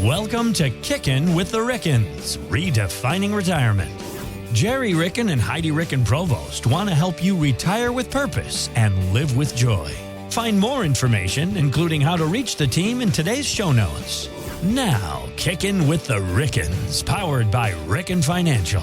Welcome to Kickin with the Rickens, redefining retirement. Gerry, Ricken, and Heidi Ricken Provost want to help you retire with purpose and live with joy. Find more information, including how to reach the team, in today's show notes. Now, Kickin with the Rickens, powered by Ricken Financial.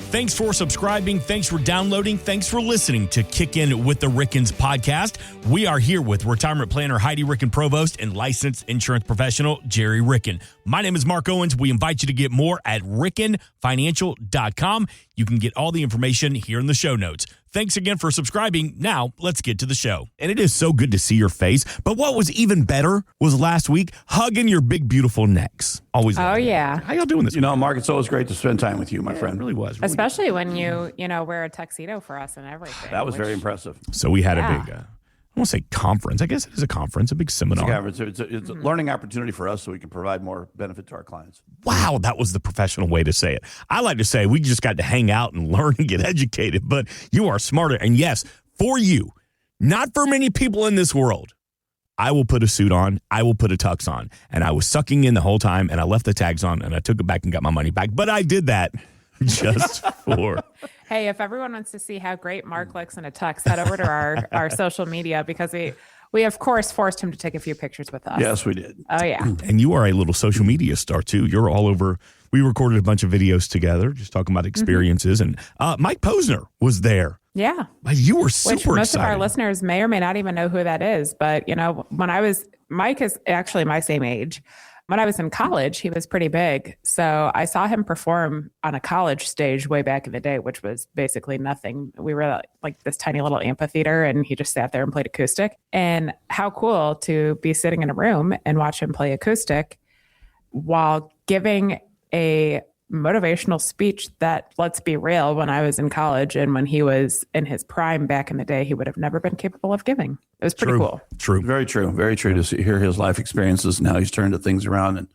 Thanks for subscribing. Thanks for downloading. Thanks for listening to Kickin with the Rickens podcast. We are here with retirement planner Heidi Ricken Provost and licensed insurance professional Gerry Ricken. My name is Mark Owens. We invite you to get more at rickenfinancial.com. You can get all the information here in the show notes. Thanks again for subscribing. Now, let's get to the show. And it is so good to see your face. But what was even better was last week, hugging your big, beautiful necks. Always. Oh, yeah. How y'all doing this? You know, Mark, it's always great to spend time with you, my friend. It really was. Especially when you wear a tuxedo for us and everything. That was very impressive. So we had a big, I won't say conference. I guess it is a conference, a big seminar. It's a learning opportunity for us so we can provide more benefit to our clients. Wow, that was the professional way to say it. I like to say we just got to hang out and learn and get educated, but you are smarter. And yes, for you, not for many people in this world, I will put a suit on, I will put a tux on, and I was sucking in the whole time, and I left the tags on, and I took it back and got my money back. But I did that just for... Hey, if everyone wants to see how great Mark looks in a tux, head over to our social media, because we of course forced him to take a few pictures with us. Yes, we did. Oh, yeah. And you are a little social media star, too. You're all over. We recorded a bunch of videos together, just talking about experiences. And Mike Posner was there. Yeah. You were super excited. Most of our listeners may or may not even know who that is. But, Mike is actually my same age. When I was in college, he was pretty big. So I saw him perform on a college stage way back in the day, which was basically nothing. We were like this tiny little amphitheater, and he just sat there and played acoustic. And how cool to be sitting in a room and watch him play acoustic while giving a motivational speech that, let's be real, when I was in college and when he was in his prime back in the day, he would have never been capable of giving. It was pretty cool. True. Very true. Very true to hear his life experiences and how he's turned things around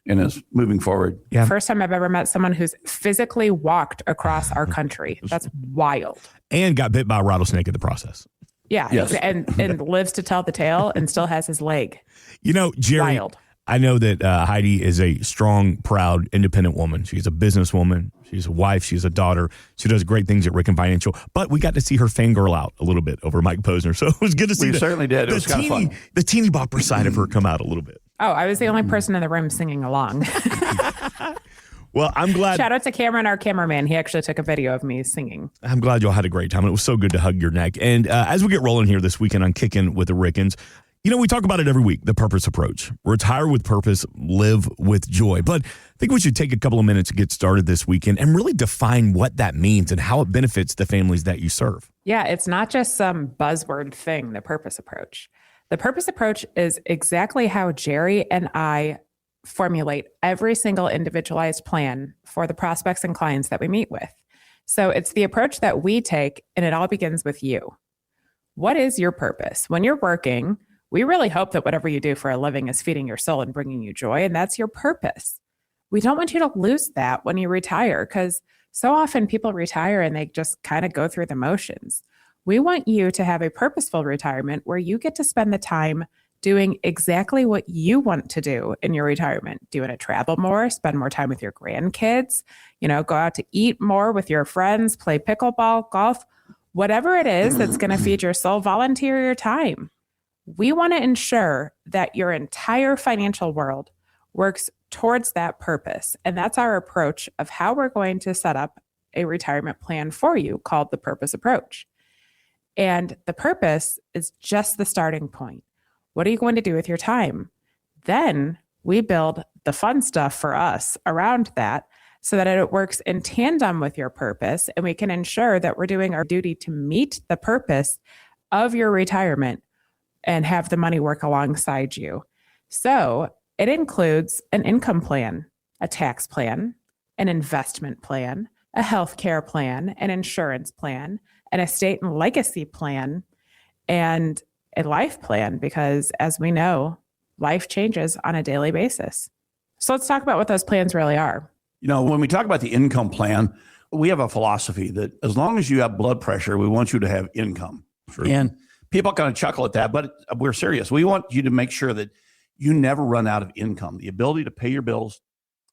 and is moving forward. Yeah. First time I've ever met someone who's physically walked across our country. That's wild. And got bit by a rattlesnake in the process. Yeah. Yes. And lives to tell the tale and still has his leg. You know, Gerry, Wild. I know that Heidi is a strong, proud, independent woman. She's a businesswoman. She's a wife. She's a daughter. She does great things at Ricken Financial. But we got to see her fangirl out a little bit over Mike Posner. So it was good to see. We certainly did. It was kind of fun. The teeny bopper side of her come out a little bit. Oh, I was the only person in the room singing along. Well, I'm glad. Shout out to Cameron, our cameraman. He actually took a video of me singing. I'm glad y'all had a great time. It was so good to hug your neck. And as we get rolling here this weekend on Kickin with the Rickens, you know, we talk about it every week, the purpose approach. Retire with purpose, live with joy. But I think we should take a couple of minutes to get started this weekend and really define what that means and how it benefits the families that you serve. Yeah, it's not just some buzzword thing, the purpose approach. The purpose approach is exactly how Gerry and I formulate every single individualized plan for the prospects and clients that we meet with. So it's the approach that we take, and it all begins with you. What is your purpose? When you're working, we really hope that whatever you do for a living is feeding your soul and bringing you joy, and that's your purpose. We don't want you to lose that when you retire, because so often people retire and they just kind of go through the motions. We want you to have a purposeful retirement where you get to spend the time doing exactly what you want to do in your retirement. Do you want to travel more, spend more time with your grandkids, go out to eat more with your friends, play pickleball, golf, whatever it is that's going to feed your soul, volunteer your time. We want to ensure that your entire financial world works towards that purpose. And that's our approach of how we're going to set up a retirement plan for you, called the purpose approach. And the purpose is just the starting point. What are you going to do with your time? Then we build the fun stuff for us around that so that it works in tandem with your purpose, and we can ensure that we're doing our duty to meet the purpose of your retirement and have the money work alongside you. So it includes an income plan, a tax plan, an investment plan, a healthcare plan, an insurance plan, an estate and legacy plan, and a life plan, because as we know, life changes on a daily basis. So let's talk about what those plans really are. You know, when we talk about the income plan, we have a philosophy that as long as you have blood pressure, we want you to have income. True. And people kind of chuckle at that, but we're serious. We want you to make sure that you never run out of income, the ability to pay your bills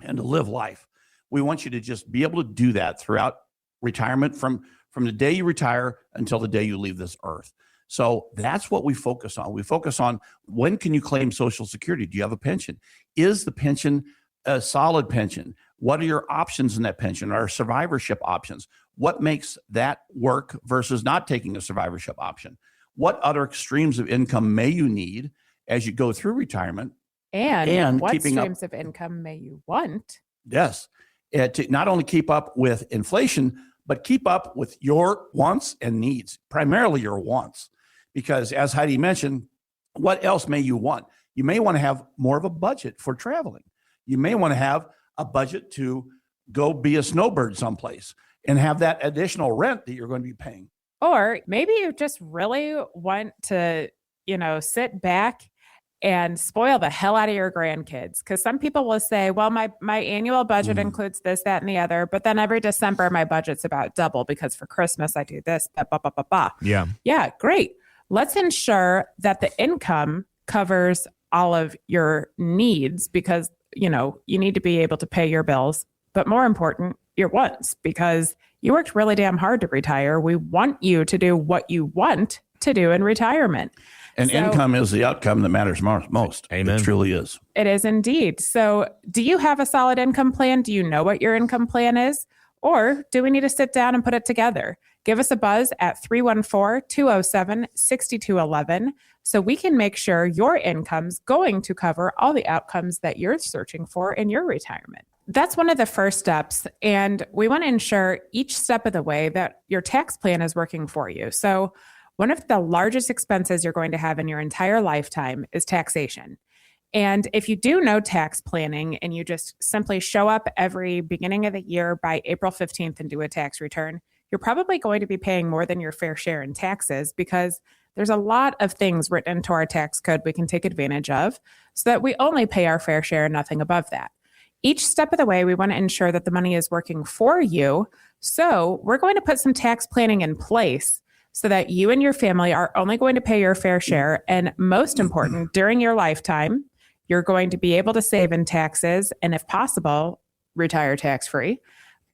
and to live life. We want you to just be able to do that throughout retirement from the day you retire until the day you leave this earth. So that's what we focus on. We focus on, when can you claim Social Security? Do you have a pension? Is the pension a solid pension? What are your options in that pension? Are survivorship options? What makes that work versus not taking a survivorship option? What other streams of income may you need as you go through retirement? And what streams of income may you want? Yes. To not only keep up with inflation, but keep up with your wants and needs, primarily your wants. Because as Heidi mentioned, what else may you want? You may want to have more of a budget for traveling. You may want to have a budget to go be a snowbird someplace and have that additional rent that you're going to be paying. Or maybe you just really want to, sit back and spoil the hell out of your grandkids. Because some people will say, well, my annual budget includes this, that, and the other. But then every December, my budget's about double because for Christmas, I do this, blah, blah, blah, blah, blah. Yeah. Yeah, great. Let's ensure that the income covers all of your needs because, you need to be able to pay your bills. But more important, your wants, because you worked really damn hard to retire. We want you to do what you want to do in retirement. And income is the outcome that matters most. Amen. It truly is. It is indeed. So do you have a solid income plan? Do you know what your income plan is? Or do we need to sit down and put it together? Give us a buzz at 314-207-6211 so we can make sure your income's going to cover all the outcomes that you're searching for in your retirement. That's one of the first steps. And we want to ensure each step of the way that your tax plan is working for you. So one of the largest expenses you're going to have in your entire lifetime is taxation. And if you do no tax planning and you just simply show up every beginning of the year by April 15th and do a tax return, you're probably going to be paying more than your fair share in taxes because there's a lot of things written into our tax code we can take advantage of so that we only pay our fair share and nothing above that. Each step of the way, we want to ensure that the money is working for you. So we're going to put some tax planning in place so that you and your family are only going to pay your fair share. And most important, during your lifetime, you're going to be able to save in taxes and, if possible, retire tax-free.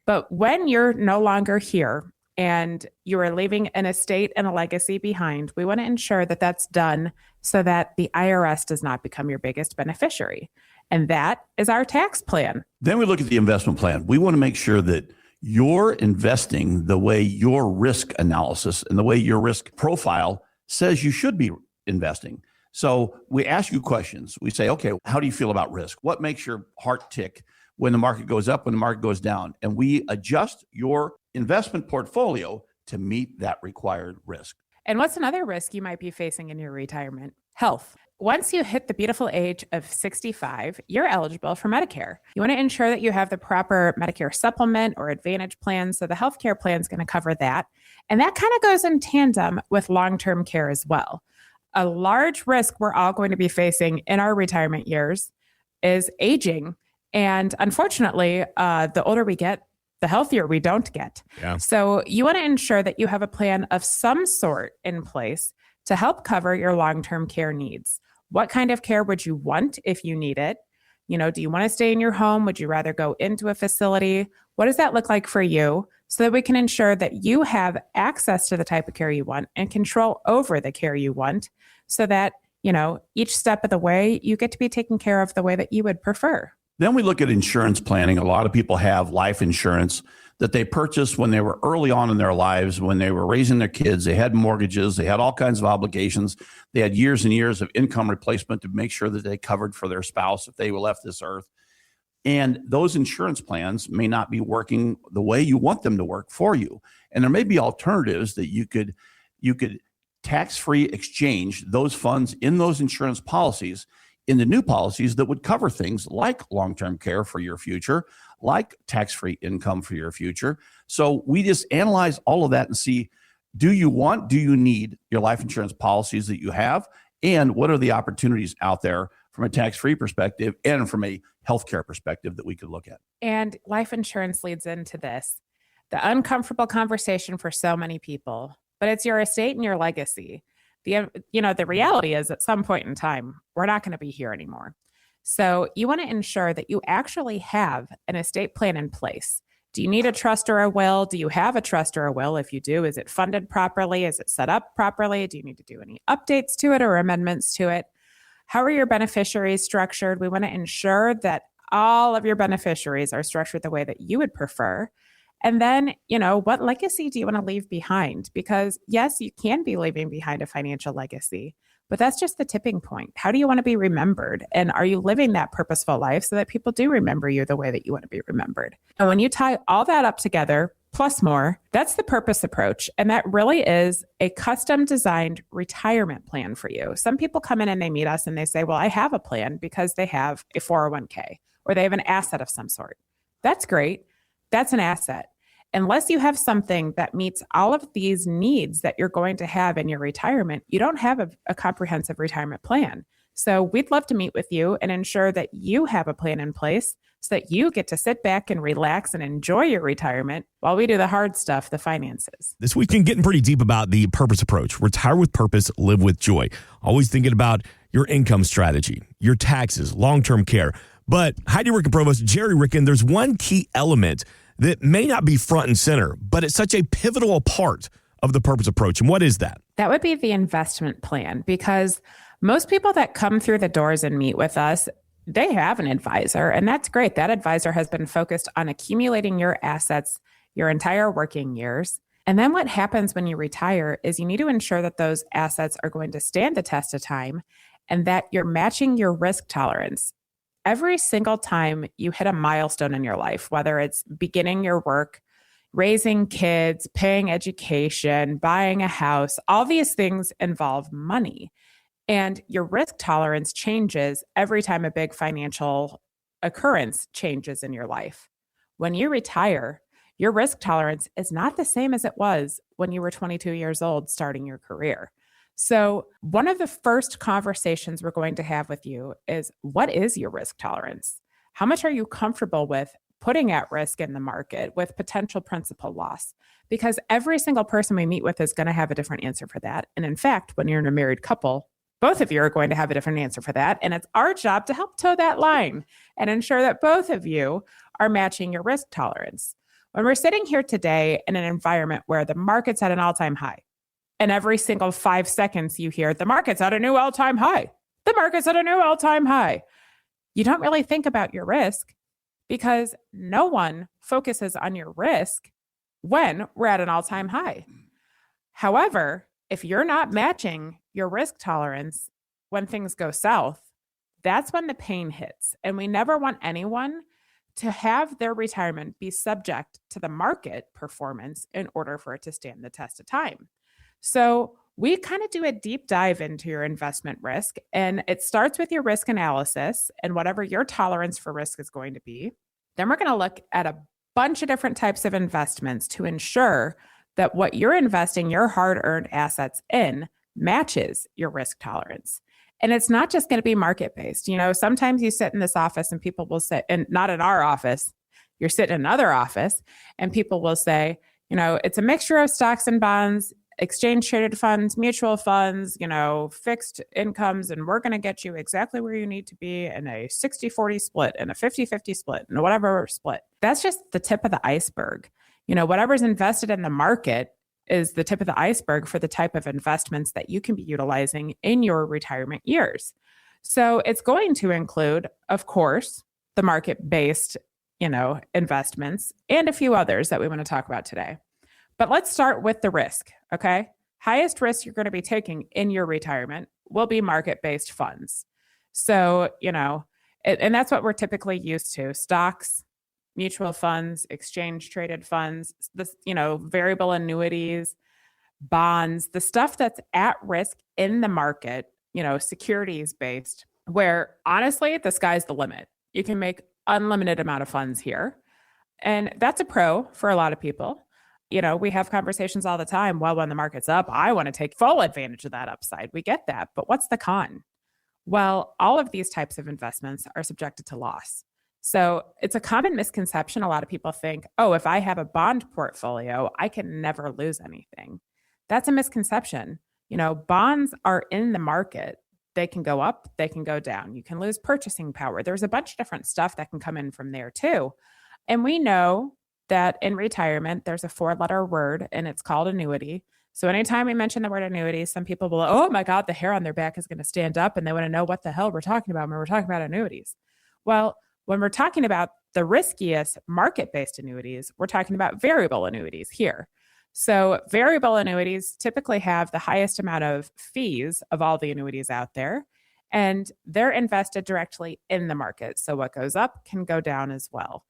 But when you're no longer here and you are leaving an estate and a legacy behind, we want to ensure that that's done so that the IRS does not become your biggest beneficiary. And that is our tax plan. Then we look at the investment plan. We want to make sure that you're investing the way your risk analysis and the way your risk profile says you should be investing. So we ask you questions. We say, okay, how do you feel about risk? What makes your heart tick when the market goes up, when the market goes down? And we adjust your investment portfolio to meet that required risk. And what's another risk you might be facing in your retirement? Health. Once you hit the beautiful age of 65, you're eligible for Medicare. You want to ensure that you have the proper Medicare supplement or Advantage plan, so the healthcare plan is going to cover that. And that kind of goes in tandem with long-term care as well. A large risk we're all going to be facing in our retirement years is aging. And unfortunately, the older we get, the healthier we don't get. Yeah. So you want to ensure that you have a plan of some sort in place to help cover your long-term care needs. What kind of care would you want if you need it? Do you want to stay in your home? Would you rather go into a facility? What does that look like for you so that we can ensure that you have access to the type of care you want and control over the care you want so that, each step of the way, you get to be taken care of the way that you would prefer. Then we look at insurance planning. A lot of people have life insurance that they purchased when they were early on in their lives, when they were raising their kids. They had mortgages. They had all kinds of obligations. They had years and years of income replacement to make sure that they covered for their spouse if they were left this earth. And those insurance plans may not be working the way you want them to work for you. And there may be alternatives that you could tax-free exchange those funds in those insurance policies into new policies that would cover things like long-term care for your future, like tax-free income for your future. So we just analyze all of that and see, do you need your life insurance policies that you have? And what are the opportunities out there from a tax-free perspective and from a healthcare perspective that we could look at? And life insurance leads into this, the uncomfortable conversation for so many people, but it's your estate and your legacy. The reality is at some point in time, we're not going to be here anymore. So you want to ensure that you actually have an estate plan in place. Do you need a trust or a will? Do you have a trust or a will? If you do, is it funded properly? Is it set up properly? Do you need to do any updates to it or amendments to it? How are your beneficiaries structured? We want to ensure that all of your beneficiaries are structured the way that you would prefer. And then, what legacy do you want to leave behind? Because yes, you can be leaving behind a financial legacy, but that's just the tipping point. How do you want to be remembered? And are you living that purposeful life so that people do remember you the way that you want to be remembered? And when you tie all that up together, plus more, that's the purpose approach. And that really is a custom designed retirement plan for you. Some people come in and they meet us and they say, well, I have a plan because they have a 401k or they have an asset of some sort. That's great. That's an asset. Unless you have something that meets all of these needs that you're going to have in your retirement, you don't have a comprehensive retirement plan. So we'd love to meet with you and ensure that you have a plan in place so that you get to sit back and relax and enjoy your retirement while we do the hard stuff, the finances. This weekend, getting pretty deep about the purpose approach. Retire with purpose, live with joy. Always thinking about your income strategy, your taxes, long-term care. But Heidi, Ricken, Provost, Gerry, Ricken, there's one key element that may not be front and center, but it's such a pivotal part of the purpose approach. And what is that? That would be the investment plan, because most people that come through the doors and meet with us, they have an advisor, and that's great. That advisor has been focused on accumulating your assets your entire working years. And then what happens when you retire is you need to ensure that those assets are going to stand the test of time and that you're matching your risk tolerance. Every single time you hit a milestone in your life, whether it's beginning your work, raising kids, paying education, buying a house, all these things involve money. And your risk tolerance changes every time a big financial occurrence changes in your life. When you retire, your risk tolerance is not the same as it was when you were 22 years old starting your career. So one of the first conversations we're going to have with you is, what is your risk tolerance? How much are you comfortable with putting at risk in the market with potential principal loss? Because every single person we meet with is going to have a different answer for that. And in fact, when you're in a married couple, both of you are going to have a different answer for that. And it's our job to help toe that line and ensure that both of you are matching your risk tolerance. When we're sitting here today in an environment where the market's at an all-time high, and every single 5 seconds you hear, the market's at a new all-time high. The market's at a new all-time high. You don't really think about your risk because no one focuses on your risk when we're at an all-time high. However, if you're not matching your risk tolerance when things go south, that's when the pain hits. And we never want anyone to have their retirement be subject to the market performance in order for it to stand the test of time. So we kind of do a deep dive into your investment risk, and it starts with your risk analysis and whatever your tolerance for risk is going to be. Then we're going to look at a bunch of different types of investments to ensure that what you're investing your hard-earned assets in matches your risk tolerance. And it's not just going to be market-based. Sometimes you sit in this office and people will say, and not in our office, you're sitting in another office, and people will say, it's a mixture of stocks and bonds, exchange traded funds, mutual funds, fixed incomes, and we're going to get you exactly where you need to be in a 60-40 split and a 50-50 split and whatever split. That's just the tip of the iceberg. Whatever's invested in the market is the tip of the iceberg for the type of investments that you can be utilizing in your retirement years. So it's going to include, of course, the market-based, investments and a few others that we want to talk about today. But let's start with the risk, okay? Highest risk you're going to be taking in your retirement will be market-based funds. So, and that's what we're typically used to: stocks, mutual funds, exchange-traded funds, variable annuities, bonds, the stuff that's at risk in the market, securities-based, where honestly, the sky's the limit. You can make unlimited amount of funds here. And that's a pro for a lot of people. We have conversations all the time. Well, when the market's up, I want to take full advantage of that upside. We get that. But what's the con? Well, all of these types of investments are subjected to loss. So it's a common misconception. A lot of people think, oh, if I have a bond portfolio, I can never lose anything. That's a misconception. Bonds are in the market. They can go up, they can go down. You can lose purchasing power. There's a bunch of different stuff that can come in from there too. And we know that in retirement, there's a 4-letter word and it's called annuity. So anytime we mention the word annuity, some people will, oh my God, the hair on their back is going to stand up and they want to know what the hell we're talking about when we're talking about annuities. Well, when we're talking about the riskiest market-based annuities, we're talking about variable annuities here. So variable annuities typically have the highest amount of fees of all the annuities out there, and they're invested directly in the market. So what goes up can go down as well.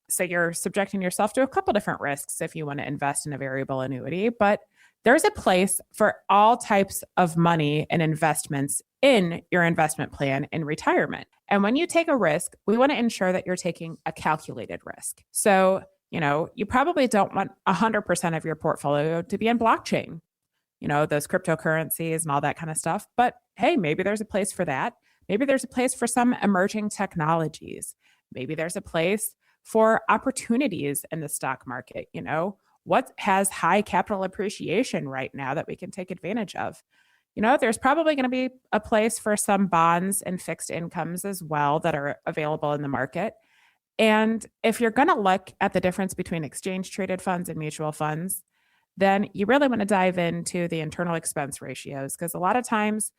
So you're subjecting yourself to a couple different risks if you want to invest in a variable annuity, but there's a place for all types of money and investments in your investment plan in retirement. And when you take a risk, we want to ensure that you're taking a calculated risk. So, you probably don't want 100% of your portfolio to be in blockchain, those cryptocurrencies and all that kind of stuff. But hey, maybe there's a place for that. Maybe there's a place for some emerging technologies. Maybe there's a place for opportunities in the stock market. What has high capital appreciation right now that we can take advantage of? There's probably going to be a place for some bonds and fixed incomes as well that are available in the market. And if you're going to look at the difference between exchange traded funds and mutual funds, then you really want to dive into the internal expense ratios, because a lot of times,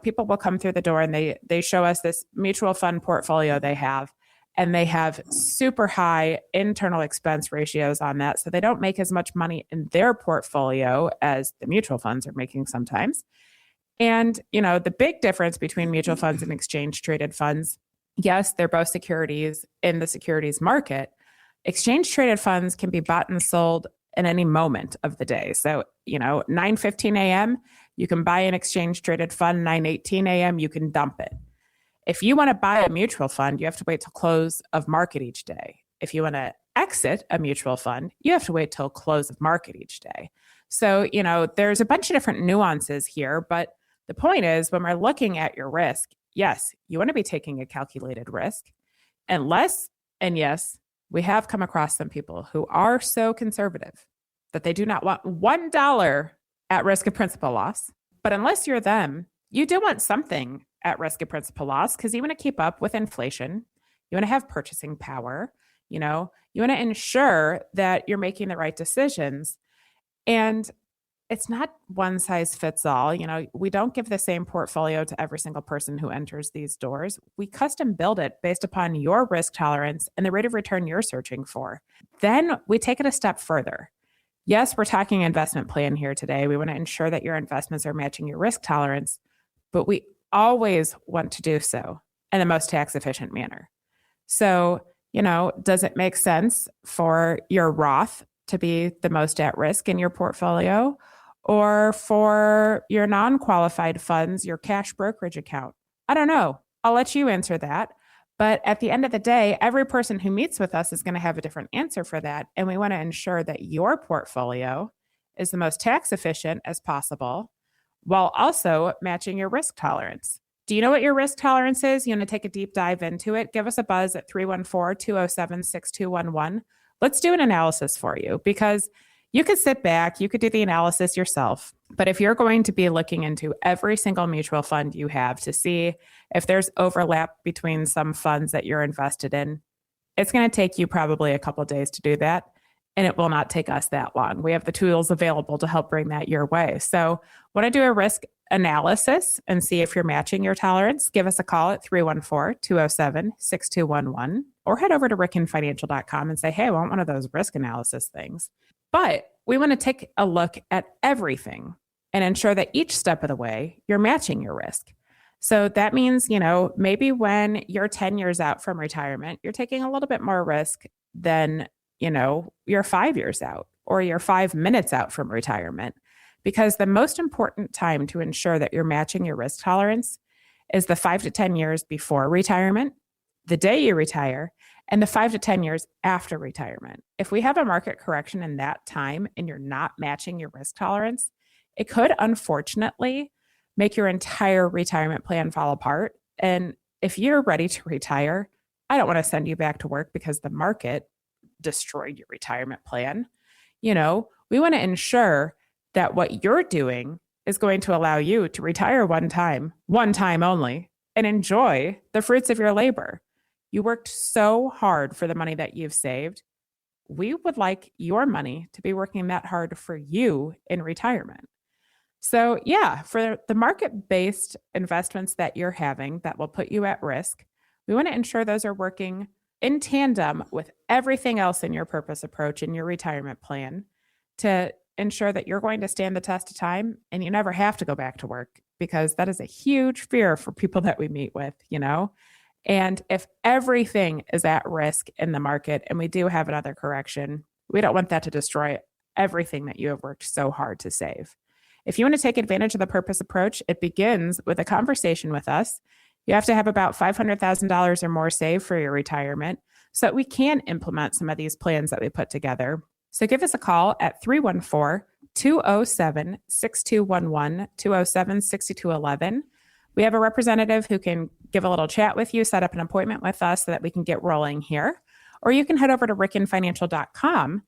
people will come through the door and they show us this mutual fund portfolio they have, and they have super high internal expense ratios on that. So they don't make as much money in their portfolio as the mutual funds are making sometimes. And, the big difference between mutual funds and exchange traded funds, yes, they're both securities in the securities market. Exchange traded funds can be bought and sold in any moment of the day. So, 9:15 a.m., you can buy an exchange traded fund, 9:18 a.m., you can dump it. If you want to buy a mutual fund, you have to wait till close of market each day. If you want to exit a mutual fund, you have to wait till close of market each day. So, there's a bunch of different nuances here, but the point is, when we're looking at your risk, yes, you want to be taking a calculated risk. And yes, we have come across some people who are so conservative that they do not want $1 at risk of principal loss. But unless you're them, you do want something at risk of principal loss, because you want to keep up with inflation. You want to have purchasing power. You want to ensure that you're making the right decisions. And it's not one size fits all. We don't give the same portfolio to every single person who enters these doors. We custom build it based upon your risk tolerance and the rate of return you're searching for. Then we take it a step further. Yes, we're talking investment plan here today. We want to ensure that your investments are matching your risk tolerance, but we always want to do so in the most tax efficient manner. So, does it make sense for your Roth to be the most at risk in your portfolio, or for your non-qualified funds, your cash brokerage account? I don't know. I'll let you answer that. But at the end of the day, every person who meets with us is going to have a different answer for that. And we want to ensure that your portfolio is the most tax efficient as possible, while also matching your risk tolerance. Do you know what your risk tolerance is? You want to take a deep dive into it? Give us a buzz at 314-207-6211. Let's do an analysis for you, because you could sit back, you could do the analysis yourself. But if you're going to be looking into every single mutual fund you have to see if there's overlap between some funds that you're invested in, it's going to take you probably a couple of days to do that. And it will not take us that long. We have the tools available to help bring that your way. So want to do a risk analysis and see if you're matching your tolerance? Give us a call at 314-207-6211, or head over to rickenfinancial.com and say, hey, I want one of those risk analysis things. But we want to take a look at everything and ensure that each step of the way, you're matching your risk. So that means, maybe when you're 10 years out from retirement, you're taking a little bit more risk than you're 5 years out, or you're 5 minutes out from retirement, because the most important time to ensure that you're matching your risk tolerance is the 5 to 10 years before retirement, the day you retire, and the 5 to 10 years after retirement. If we have a market correction in that time and you're not matching your risk tolerance, it could unfortunately make your entire retirement plan fall apart. And if you're ready to retire, I don't want to send you back to work because the market destroyed your retirement plan. We want to ensure that what you're doing is going to allow you to retire one time only, and enjoy the fruits of your labor. You worked so hard for the money that you've saved. We would like your money to be working that hard for you in retirement. So yeah, for the market-based investments that you're having that will put you at risk, we want to ensure those are working in tandem with everything else in your purpose approach and your retirement plan to ensure that you're going to stand the test of time and you never have to go back to work, because that is a huge fear for people that we meet with, And if everything is at risk in the market and we do have another correction, we don't want that to destroy everything that you have worked so hard to save. If you want to take advantage of the purpose approach, it begins with a conversation with us. You have to have about $500,000 or more saved for your retirement so that we can implement some of these plans that we put together. So give us a call at 314-207-6211, 207-6211. We have a representative who can give a little chat with you, set up an appointment with us so that we can get rolling here. Or you can head over to rickenfinancial.com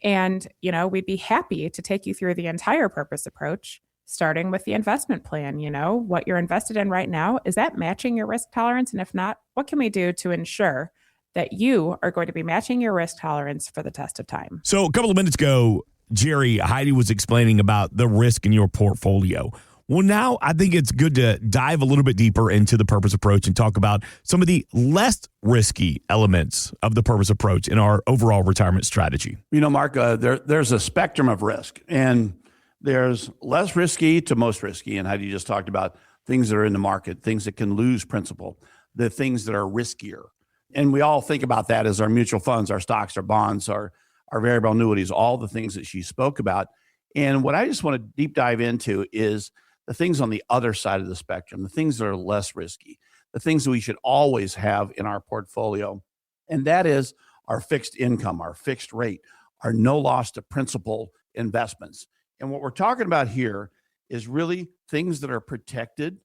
and, we'd be happy to take you through the entire purpose approach, starting with the investment plan. What you're invested in right now, is that matching your risk tolerance? And if not, what can we do to ensure that you are going to be matching your risk tolerance for the test of time? So a couple of minutes ago, Gerry, Heidi was explaining about the risk in your portfolio. Well, now I think it's good to dive a little bit deeper into the purpose approach and talk about some of the less risky elements of the purpose approach in our overall retirement strategy. Mark, there's a spectrum of risk, and there's less risky to most risky. And Heidi just talked about things that are in the market, things that can lose principal, the things that are riskier. And we all think about that as our mutual funds, our stocks, our bonds, our variable annuities, all the things that she spoke about. And what I just want to deep dive into is the things on the other side of the spectrum, the things that are less risky, the things that we should always have in our portfolio. And that is our fixed income, our fixed rate, our no loss to principal investments. And what we're talking about here is really things that are protected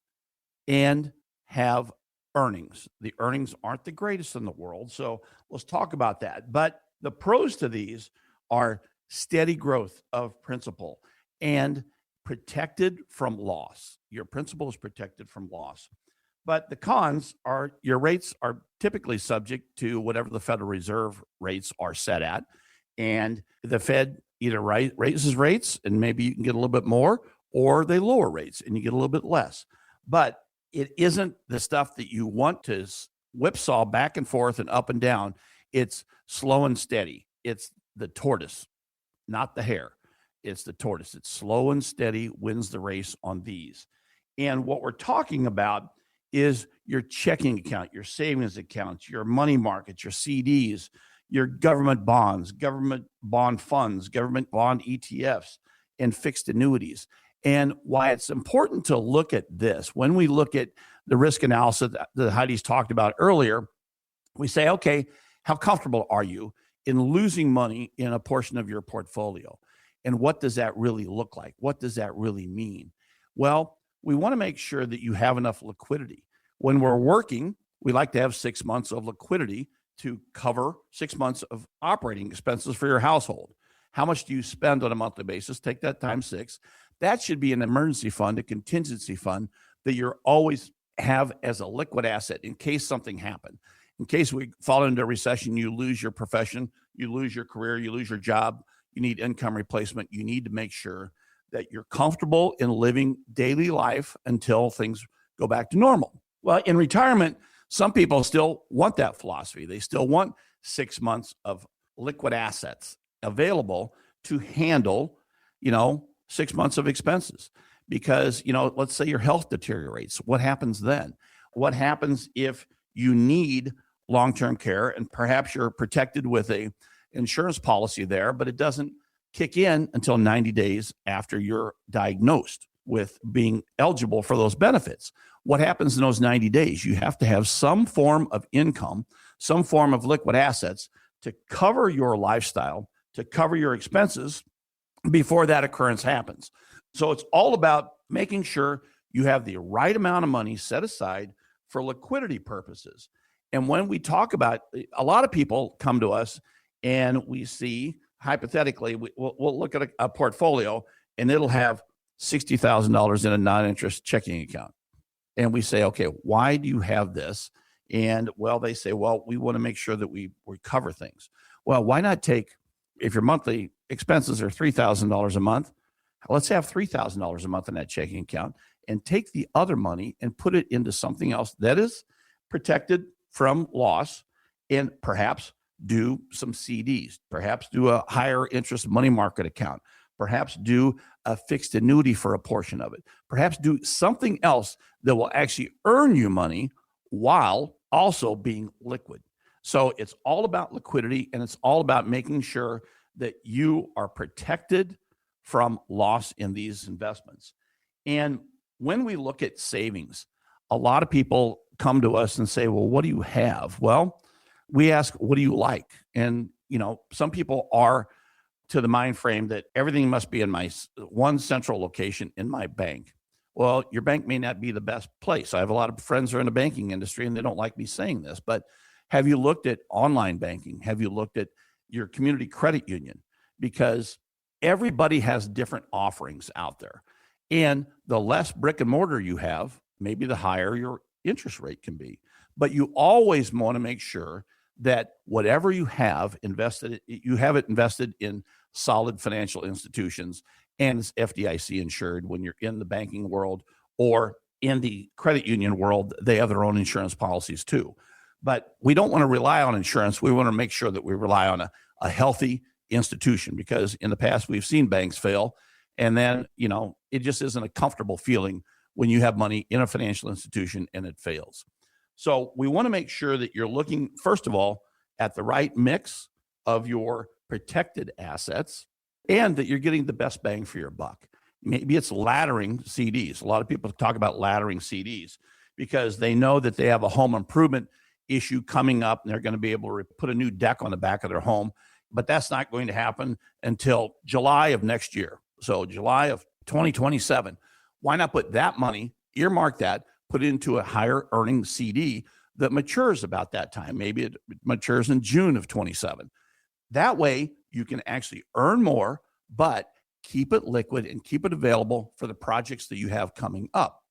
and have earnings. The earnings aren't the greatest in the world, so let's talk about that. But the pros to these are steady growth of principal and protected from loss. Your principal is protected from loss. But the cons are your rates are typically subject to whatever the Federal Reserve rates are set at. And the Fed either raises rates and maybe you can get a little bit more, or they lower rates and you get a little bit less. But it isn't the stuff that you want to whipsaw back and forth and up and down. It's slow and steady. It's the tortoise, not the hare. It's the tortoise. It's slow and steady wins the race on these. And what we're talking about is your checking account, your savings accounts, your money markets, your CDs, your government bonds, government bond funds, government bond ETFs, and fixed annuities. And why it's important to look at this, when we look at the risk analysis that Heidi's talked about earlier, we say, okay, how comfortable are you in losing money in a portion of your portfolio? And what does that really look like? What does that really mean? Well, we want to make sure that you have enough liquidity. When we're working, we like to have 6 months of liquidity to cover 6 months of operating expenses for your household. How much do you spend on a monthly basis? Take that times 6. That should be an emergency fund, a contingency fund that you always have as a liquid asset in case something happened. In case we fall into a recession, you lose your profession, you lose your career, you lose your job, you need income replacement. You need to make sure that you're comfortable in living daily life until things go back to normal. Well, in retirement, some people still want that philosophy. They still want 6 months of liquid assets available to handle, 6 months of expenses. Because, let's say your health deteriorates. What happens then? What happens if you need long-term care and perhaps you're protected with a insurance policy there, but it doesn't kick in until 90 days after you're diagnosed with being eligible for those benefits? What happens in those 90 days? You have to have some form of income, some form of liquid assets to cover your lifestyle, to cover your expenses before that occurrence happens. So it's all about making sure you have the right amount of money set aside for liquidity purposes. And when we talk about, a lot of people come to us and we see, hypothetically, we'll look at a portfolio and it'll have $60,000 in a non-interest checking account. And we say, okay, why do you have this? And well, they say, well, we want to make sure that we cover things. Well, why not take, if your monthly expenses are $3,000 a month, let's have $3,000 a month in that checking account and take the other money and put it into something else that is protected from loss, and perhaps do some CDs, perhaps do a higher interest money market account, perhaps do a fixed annuity for a portion of it, perhaps do something else that will actually earn you money while also being liquid. So it's all about liquidity, and it's all about making sure that you are protected from loss in these investments. And when we look at savings, a lot of people come to us and say, well, what do you have? Well, we ask, what do you like? And, some people are to the mind frame that everything must be in my one central location in my bank. Well, your bank may not be the best place. I have a lot of friends who are in the banking industry, and they don't like me saying this, but have you looked at online banking? Have you looked at your community credit union? Because everybody has different offerings out there. And the less brick and mortar you have, maybe the higher your interest rate can be. But you always want to make sure that whatever you have invested, you have it invested in solid financial institutions, and it's FDIC insured. When you're in the banking world or in the credit union world, they have their own insurance policies too. But we don't want to rely on insurance. We want to make sure that we rely on a healthy institution, because in the past we've seen banks fail, and then it just isn't a comfortable feeling when you have money in a financial institution and it fails. So we want to make sure that you're looking, first of all, at the right mix of your protected assets, and that you're getting the best bang for your buck. Maybe it's laddering CDs. A lot of people talk about laddering CDs because they know that they have a home improvement issue coming up, and they're going to be able to put a new deck on the back of their home. But that's not going to happen until July of next year. So July of 2027. Why not put that money, earmark that, put it into a higher earning CD that matures about that time? Maybe it matures in June of 27. That way you can actually earn more, but keep it liquid and keep it available for the projects that you have coming up.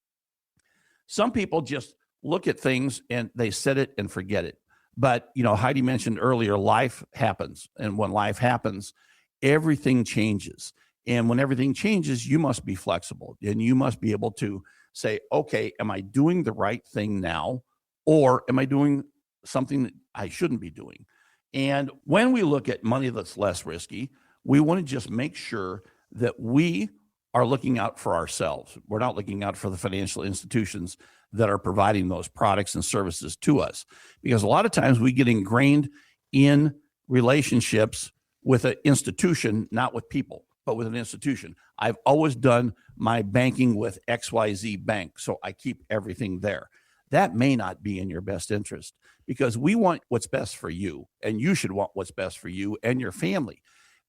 Some people just look at things and they set it and forget it. But, Heidi mentioned earlier, life happens. And when life happens, everything changes. And when everything changes, you must be flexible, and you must be able to say, okay, am I doing the right thing now? Or am I doing something that I shouldn't be doing? And when we look at money that's less risky, we want to just make sure that we are looking out for ourselves. We're not looking out for the financial institutions that are providing those products and services to us. Because a lot of times we get ingrained in relationships with an institution, not with people, but with an institution. I've always done my banking with XYZ Bank, so I keep everything there. That may not be in your best interest, because we want what's best for you, and you should want what's best for you and your family.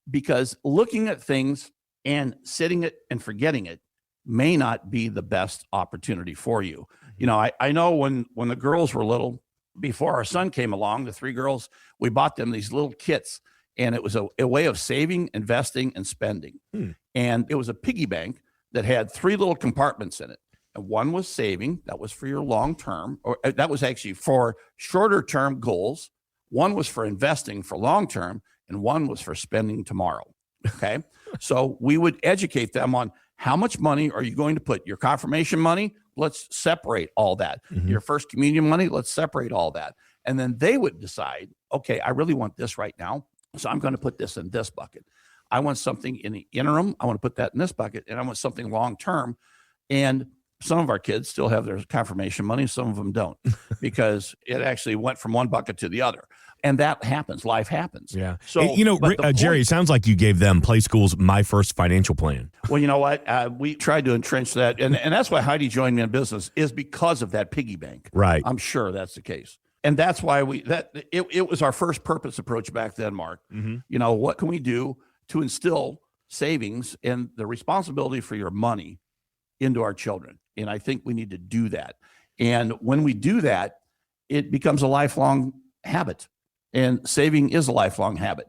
Because looking at things and setting it and forgetting it may not be the best opportunity for you. I know when the girls were little, before our son came along, the three girls, we bought them these little kits, and it was a way of saving, investing, and spending. And it was a piggy bank that had three little compartments in it. And one was saving, that was for your long term, or that was actually for shorter term goals. One was for investing for long term, and one was for spending tomorrow. Okay. So we would educate them on how much money are you going to put. Your confirmation money, let's separate all that. Your first communion money, let's separate all that. And then they would decide, okay, I really want this right now, so I'm going to put this in this bucket. I want something in the interim, I want to put that in this bucket, and I want something long term. And some of our kids still have their confirmation money, some of them don't, because it actually went from one bucket to the other. And that happens. Life happens. Yeah. So, Gerry, it sounds like you gave them Play School's My First Financial Plan. Well, you know what? We tried to entrench that. And that's why Heidi joined me in business, is because of that piggy bank. Right. I'm sure that's the case. And that's why it was our first purpose approach back then, Mark. What can we do to instill savings and the responsibility for your money into our children? And I think we need to do that. And when we do that, it becomes a lifelong habit. And saving is a lifelong habit.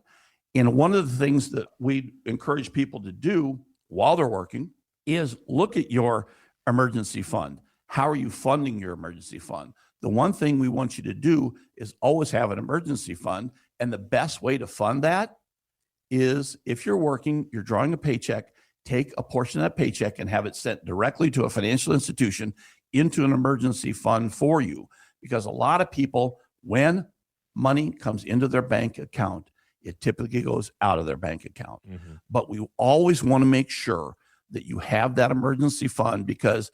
And one of the things that we encourage people to do while they're working is look at your emergency fund. How are you funding your emergency fund? The one thing we want you to do is always have an emergency fund. And the best way to fund that is if you're working, you're drawing a paycheck, take a portion of that paycheck and have it sent directly to a financial institution into an emergency fund for you. Because a lot of people, when money comes into their bank account, it typically goes out of their bank account. Mm-hmm. But we always want to make sure that you have that emergency fund because,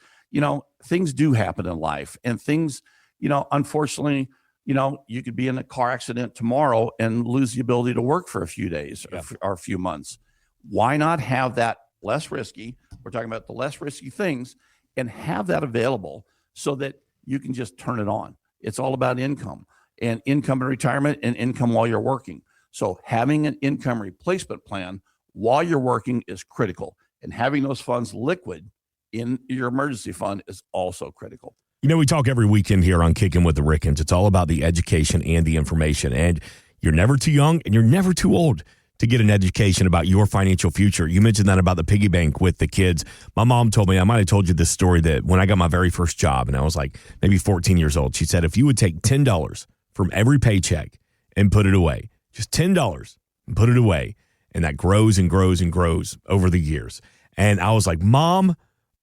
things do happen in life and things, unfortunately, you could be in a car accident tomorrow and lose the ability to work for a few days or a few months. Why not have that less risky? We're talking about the less risky things and have that available so that you can just turn it on. It's all about income and income in retirement and income while you're working. So having an income replacement plan while you're working is critical. And having those funds liquid in your emergency fund is also critical. We talk every weekend here on Kickin with the Rickens. It's all about the education and the information. And you're never too young and you're never too old to get an education about your financial future. You mentioned that about the piggy bank with the kids. My mom told me, I might have told you this story, that when I got my very first job and I was like maybe 14 years old, she said, if you would take $10 from every paycheck and put it away, just $10 and put it away, and that grows and grows and grows over the years. And I was like, Mom,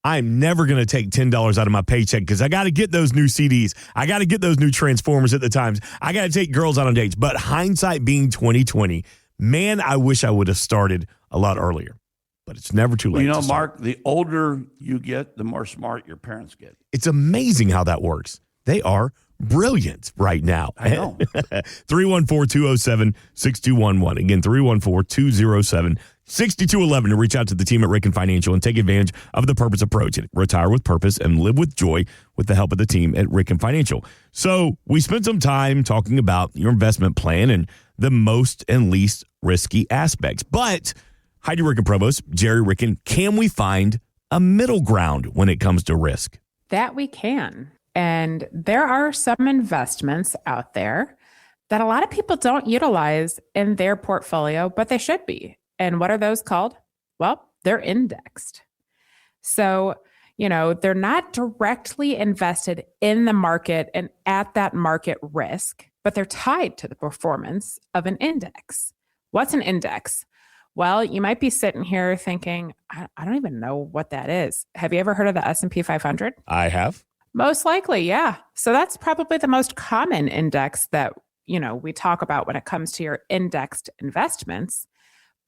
I'm never going to take $10 out of my paycheck because I got to get those new CDs. I got to get those new Transformers at the times. I got to take girls out on dates. But hindsight being 2020, man, I wish I would have started a lot earlier. But it's never too late. Mark, the older you get, the more smart your parents get. It's amazing how that works. They are brilliant right now. I know. 314-207-6211. Again, 314-207-6211 to reach out to the team at Ricken Financial and take advantage of the Purpose approach. Retire with purpose and live with joy with the help of the team at Ricken Financial. So we spent some time talking about your investment plan and the most and least risky aspects. But Heidi Ricken, Provost, Gerry Ricken, can we find a middle ground when it comes to risk? That we can. And there are some investments out there that a lot of people don't utilize in their portfolio, but they should be. And what are those called? Well, they're indexed. So, they're not directly invested in the market and at that market risk, but they're tied to the performance of an index. What's an index? Well, you might be sitting here thinking, I don't even know what that is. Have you ever heard of the S&P 500? I have. Most likely, yeah. So that's probably the most common index that, we talk about when it comes to your indexed investments.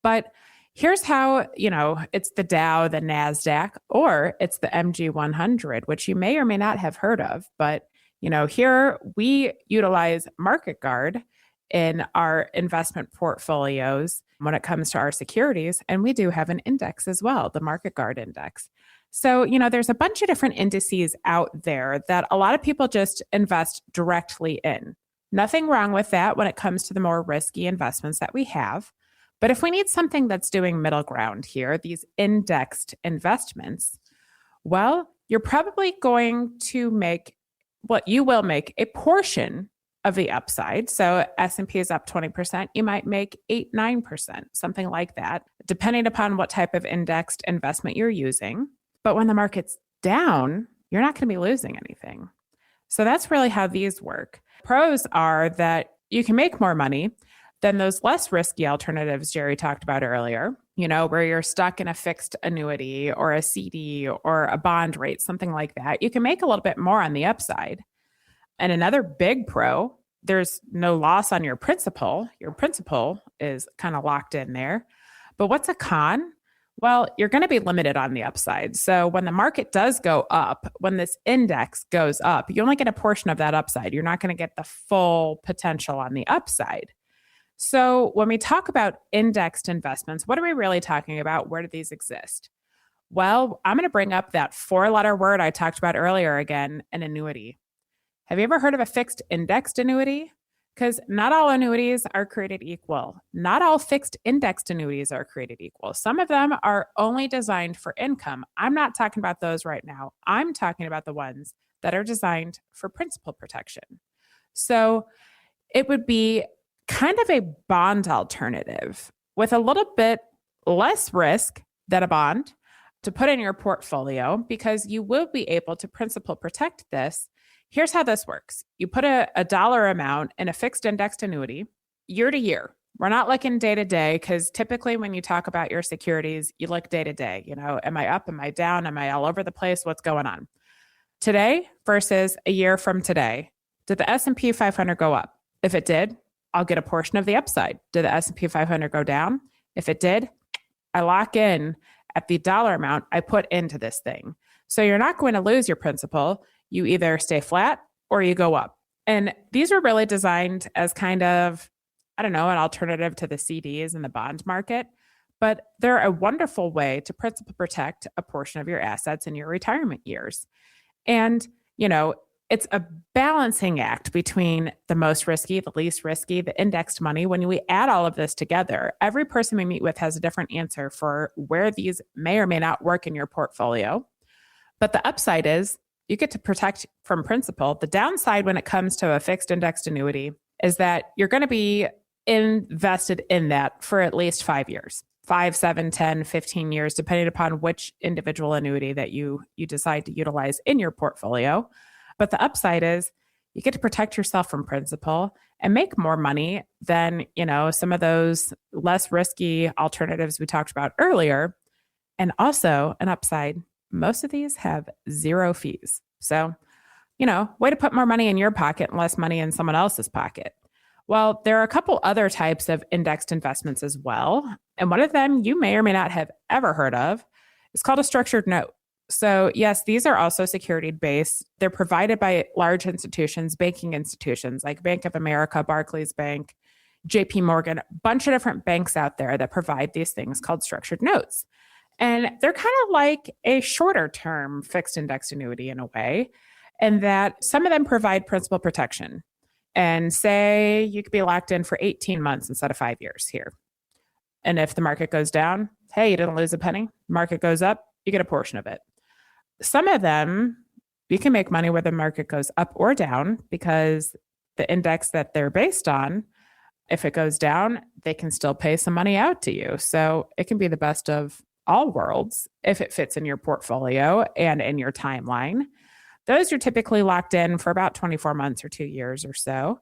But here's how, it's the Dow, the NASDAQ, or it's the MG 100, which you may or may not have heard of. But, here we utilize Market Guard in our investment portfolios when it comes to our securities. And we do have an index as well, the Market Guard index. So, there's a bunch of different indices out there that a lot of people just invest directly in. Nothing wrong with that when it comes to the more risky investments that we have. But if we need something that's doing middle ground here, these indexed investments, well, you're probably going to make you will make a portion of the upside. So S&P is up 20%, you might make 8-9%, something like that, depending upon what type of indexed investment you're using. But when the market's down, you're not going to be losing anything. So that's really how these work. Pros are that you can make more money than those less risky alternatives Gerry talked about earlier, where you're stuck in a fixed annuity or a CD or a bond rate, something like that. You can make a little bit more on the upside. And another big pro, there's no loss on your principal. Your principal is kind of locked in there. But what's a con? Well, you're going to be limited on the upside. So when the market does go up, when this index goes up, you only get a portion of that upside. You're not going to get the full potential on the upside. So when we talk about indexed investments, what are we really talking about? Where do these exist? Well, I'm going to bring up that 4-letter word I talked about earlier again, an annuity. Have you ever heard of a fixed indexed annuity? Because not all annuities are created equal. Not all fixed indexed annuities are created equal. Some of them are only designed for income. I'm not talking about those right now. I'm talking about the ones that are designed for principal protection. So it would be kind of a bond alternative with a little bit less risk than a bond, to put in your portfolio because you will be able to principal protect this. Here's how this works. You put a dollar amount in a fixed indexed annuity year to year. We're not looking day to day because typically when you talk about your securities, you look day to day. Am I up? Am I down? Am I all over the place? What's going on? Today versus a year from today, did the S&P 500 go up? If it did, I'll get a portion of the upside. Did the S&P 500 go down? If it did, I lock in at the dollar amount I put into this thing. So you're not going to lose your principal. You either stay flat or you go up. And these are really designed as kind of, an alternative to the CDs in the bond market, but they're a wonderful way to principal protect a portion of your assets in your retirement years. And, it's a balancing act between the most risky, the least risky, the indexed money. When we add all of this together, every person we meet with has a different answer for where these may or may not work in your portfolio. But the upside is you get to protect from principal. The downside when it comes to a fixed indexed annuity is that you're going to be invested in that for at least 5 years, 5, 7, 10, 15 years, depending upon which individual annuity that you decide to utilize in your portfolio. But the upside is you get to protect yourself from principal and make more money than, some of those less risky alternatives we talked about earlier. And also an upside, most of these have zero fees. So, way to put more money in your pocket and less money in someone else's pocket. Well, there are a couple other types of indexed investments as well. And one of them you may or may not have ever heard of is called a structured note. So yes, these are also security-based. They're provided by large institutions, banking institutions like Bank of America, Barclays Bank, JP Morgan, a bunch of different banks out there that provide these things called structured notes. And they're kind of like a shorter term fixed indexed annuity in a way, and that some of them provide principal protection. And say you could be locked in for 18 months instead of 5 years here. And if the market goes down, hey, you didn't lose a penny. Market goes up, you get a portion of it. Some of them, you can make money where the market goes up or down because the index that they're based on, if it goes down, they can still pay some money out to you. So it can be the best of all worlds if it fits in your portfolio and in your timeline. Those are typically locked in for about 24 months or 2 years or so.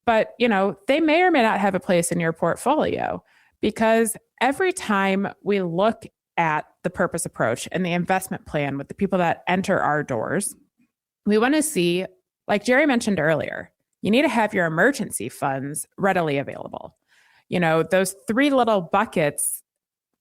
But, they may or may not have a place in your portfolio because every time we look at the purpose approach and the investment plan with the people that enter our doors, we want to see, like Gerry mentioned earlier, you need to have your emergency funds readily available. Those 3 little buckets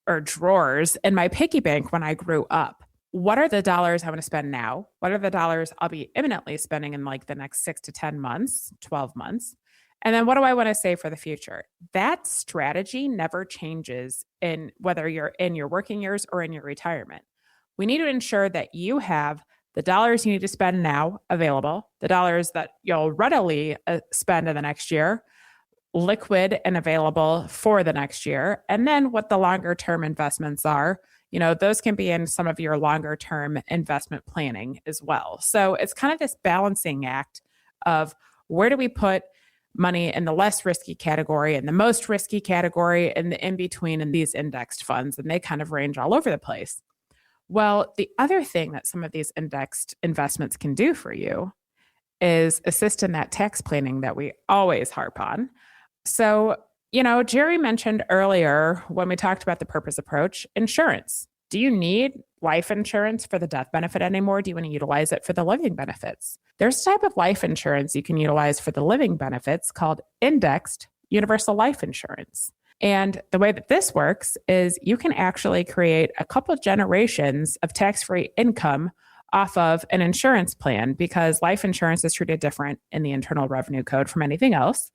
or drawers in my piggy bank when I grew up. What are the dollars I want to spend now? What are the dollars I'll be imminently spending in like the next 6 to 10 months, 12 months? And then what do I want to save for the future? That strategy never changes in whether you're in your working years or in your retirement. We need to ensure that you have the dollars you need to spend now available, the dollars that you'll readily spend in the next year, liquid and available for the next year, and then what the longer term investments are. Those can be in some of your longer term investment planning as well. So it's kind of this balancing act of where do we put money in the less risky category and the most risky category and the in between in these indexed funds. And they kind of range all over the place. Well, the other thing that some of these indexed investments can do for you is assist in that tax planning that we always harp on. So, Gerry mentioned earlier when we talked about the purpose approach, insurance. Do you need life insurance for the death benefit anymore? Do you want to utilize it for the living benefits? There's a type of life insurance you can utilize for the living benefits called indexed universal life insurance. And the way that this works is you can actually create a couple of generations of tax-free income off of an insurance plan because life insurance is treated different in the Internal Revenue Code from anything else.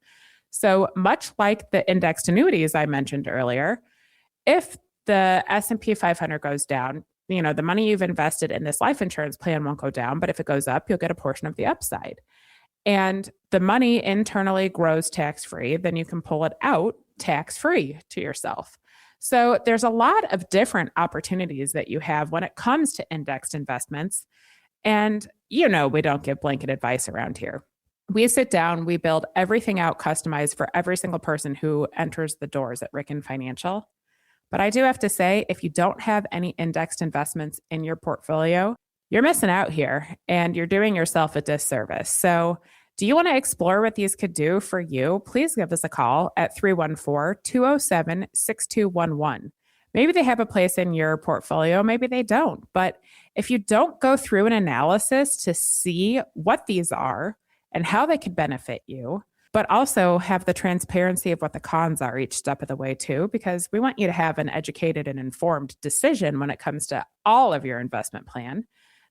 So much like the indexed annuities I mentioned earlier, if the S&P 500 goes down, the money you've invested in this life insurance plan won't go down, but if it goes up, you'll get a portion of the upside. And the money internally grows tax-free, then you can pull it out tax-free to yourself. So there's a lot of different opportunities that you have when it comes to indexed investments. And we don't give blanket advice around here. We sit down, we build everything out customized for every single person who enters the doors at Ricken Financial. But I do have to say, if you don't have any indexed investments in your portfolio, you're missing out here and you're doing yourself a disservice. So do you want to explore what these could do for you? Please give us a call at 314-207-6211. Maybe they have a place in your portfolio, maybe they don't. But if you don't go through an analysis to see what these are and how they could benefit you, but also have the transparency of what the cons are each step of the way too, because we want you to have an educated and informed decision when it comes to all of your investment plan,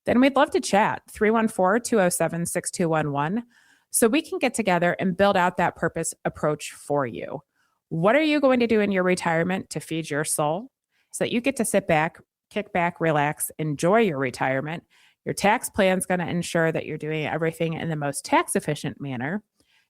then we'd love to chat. 314-207-6211. So we can get together and build out that purpose approach for you. What are you going to do in your retirement to feed your soul so that you get to sit back, kick back, relax, enjoy your retirement? Your tax plan is going to ensure that you're doing everything in the most tax efficient manner.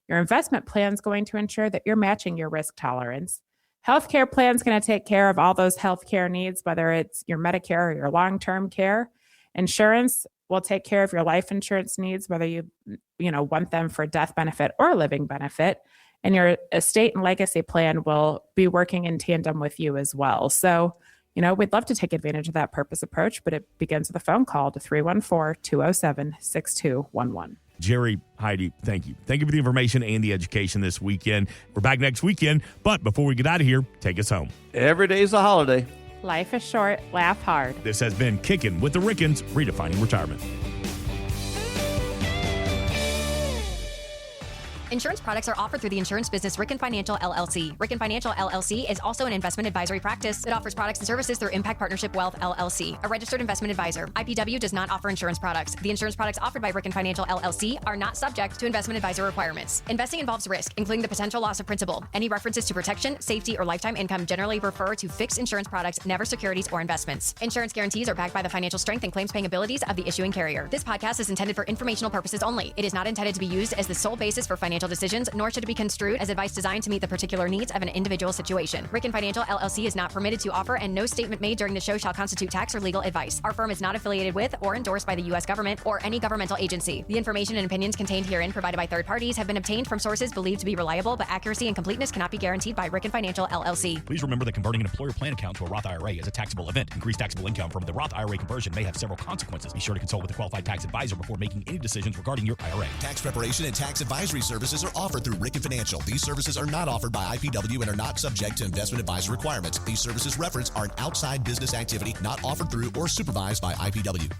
Your investment plan is going to ensure that you're matching your risk tolerance. Healthcare plan is going to take care of all those healthcare needs, whether it's your Medicare or your long-term care. Insurance will take care of your life insurance needs, whether you want them for death benefit or living benefit. And your estate and legacy plan will be working in tandem with you as well. So, we'd love to take advantage of that purpose approach, but it begins with a phone call to 314-207-6211. Gerry, Heidi, thank you. Thank you for the information and the education this weekend. We're back next weekend, but before we get out of here, take us home. Every day's a holiday. Life is short, laugh hard. This has been Kickin with the Rickens, redefining retirement. Insurance products are offered through the insurance business Ricken Financial LLC. Ricken Financial LLC is also an investment advisory practice that offers products and services through Impact Partnership Wealth LLC, a registered investment advisor. IPW does not offer insurance products. The insurance products offered by Ricken Financial LLC are not subject to investment advisor requirements. Investing involves risk, including the potential loss of principal. Any references to protection, safety, or lifetime income generally refer to fixed insurance products, never securities or investments. Insurance guarantees are backed by the financial strength and claims paying abilities of the issuing carrier. This podcast is intended for informational purposes only. It is not intended to be used as the sole basis for financial decisions, nor should it be construed as advice designed to meet the particular needs of an individual situation. Ricken Financial LLC is not permitted to offer, and no statement made during the show shall constitute tax or legal advice. Our firm is not affiliated with or endorsed by the U.S. government or any governmental agency. The information and opinions contained herein provided by third parties have been obtained from sources believed to be reliable, but accuracy and completeness cannot be guaranteed by Ricken Financial LLC. Please remember that converting an employer plan account to a Roth IRA is a taxable event. Increased taxable income from the Roth IRA conversion may have several consequences. Be sure to consult with a qualified tax advisor before making any decisions regarding your IRA. Tax preparation and tax advisory services are offered through Ricken Financial. These services are not offered by IPW and are not subject to investment advisor requirements. These services referenced are an outside business activity not offered through or supervised by IPW.